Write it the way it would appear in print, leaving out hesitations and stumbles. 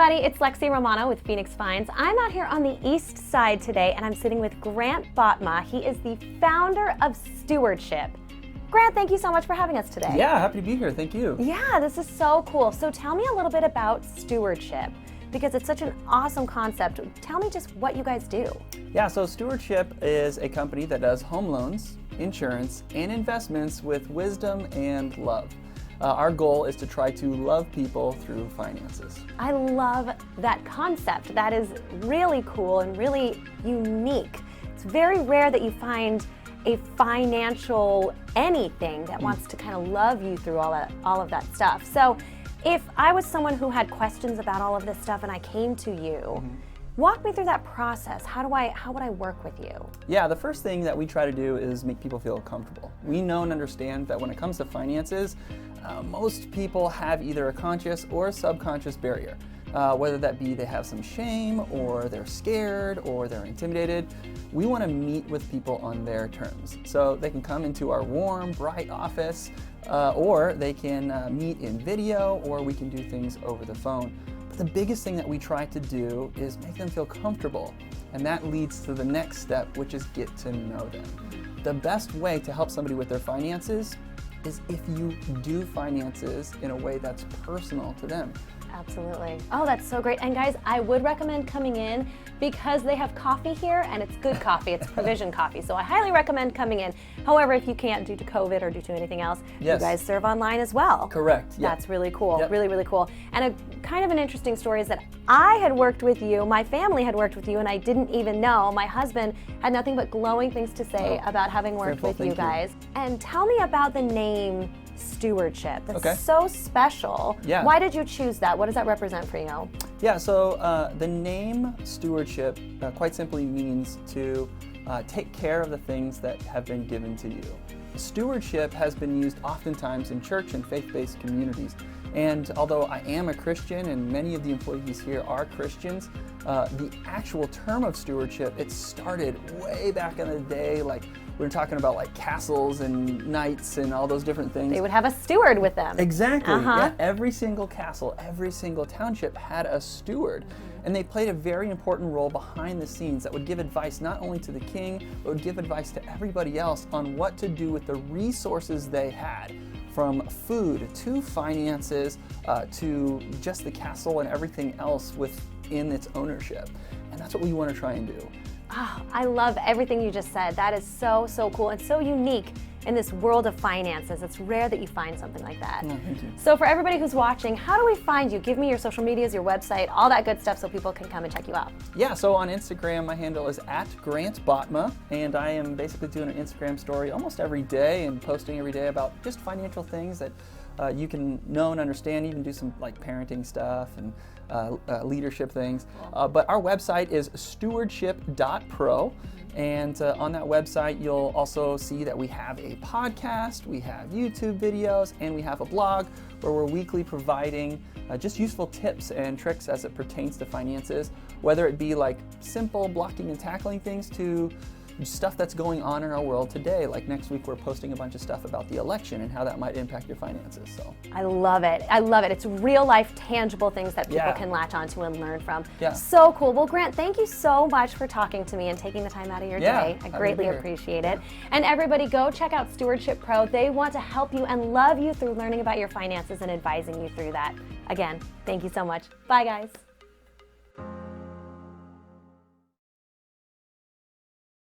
everybody, it's Lexi Romano with Phoenix Finds. I'm out here on the east side today and I'm sitting with Grant Botma. He is the founder of Stewardship. Grant, thank you so much for having us today. Yeah, happy to be here, thank you. Yeah, this is so cool. So tell me a little bit about Stewardship, because it's such an awesome concept. Tell me just what you guys do. Yeah, so Stewardship is a company that does home loans, insurance, and investments with wisdom and love. Our goal is to try to love people through finances. I love that concept. That is really cool and really unique. It's very rare that you find a financial anything that wants to kind of love you through all of that stuff. So if I was someone who had questions about all of this stuff and I came to you, walk me through that process. How would I work with you? Yeah, the first thing that we try to do is make people feel comfortable. We know and understand that when it comes to finances, most people have either a conscious or a subconscious barrier. Whether that be they have some shame, or they're scared, or they're intimidated. We want to meet with people on their terms. So they can come into our warm, bright office, or they can meet in video, or we can do things over the phone. But the biggest thing that we try to do is make them feel comfortable. And that leads to the next step, which is get to know them. The best way to help somebody with their finances is if you do finances in a way that's personal to them. Absolutely. Oh, that's so great. And guys, I would recommend coming in because they have coffee here and it's good coffee. It's provision coffee. So I highly recommend coming in. However, if you can't due to COVID or due to anything else, yes, you guys serve online as well. Correct. Yep. That's really cool. Yep. Really, really cool. And a kind of an interesting story is that I had worked with you, my family had worked with you, and I didn't even know. My husband had nothing but glowing things to say about having worked with you guys. And tell me about the name Stewardship. That's so special. Yeah. Why did you choose that? What does that represent for you? Yeah, so the name Stewardship quite simply means to take care of the things that have been given to you. Stewardship has been used oftentimes in church and faith-based communities. And although I am a Christian and many of the employees here are Christians, the actual term of stewardship, it started way back in the day, like we were talking about like castles and knights and all those different things. They would have a steward with them. Exactly. Yeah, every single castle, every single township had a steward. And they played a very important role behind the scenes that would give advice not only to the king, but would give advice to everybody else on what to do with the resources they had. From food to finances to just the castle and everything else within its ownership. And that's what we want to try and do. Oh, I love everything you just said. That is so, so cool and so unique in this world of finances. It's rare that you find something like that. Oh, thank you. So for everybody who's watching, how do we find you? Give me your social medias, your website, all that good stuff so people can come and check you out. Yeah, so on Instagram, my handle is @GrantBotma, and I am basically doing an Instagram story almost every day and posting every day about just financial things that you can know and understand, even do some like parenting stuff and leadership things. But our website is stewardship.pro. And on that website, you'll also see that we have a podcast, we have YouTube videos, and we have a blog where we're weekly providing just useful tips and tricks as it pertains to finances, whether it be like simple blocking and tackling things to stuff that's going on in our world today. Like next week, we're posting a bunch of stuff about the election and how that might impact your finances. So I love it. I love it. It's real life, tangible things that people can latch onto and learn from. Yeah. So cool. Well, Grant, thank you so much for talking to me and taking the time out of your day. I greatly appreciate it. And everybody, go check out Stewardship Pro. They want to help you and love you through learning about your finances and advising you through that. Again, thank you so much. Bye, guys.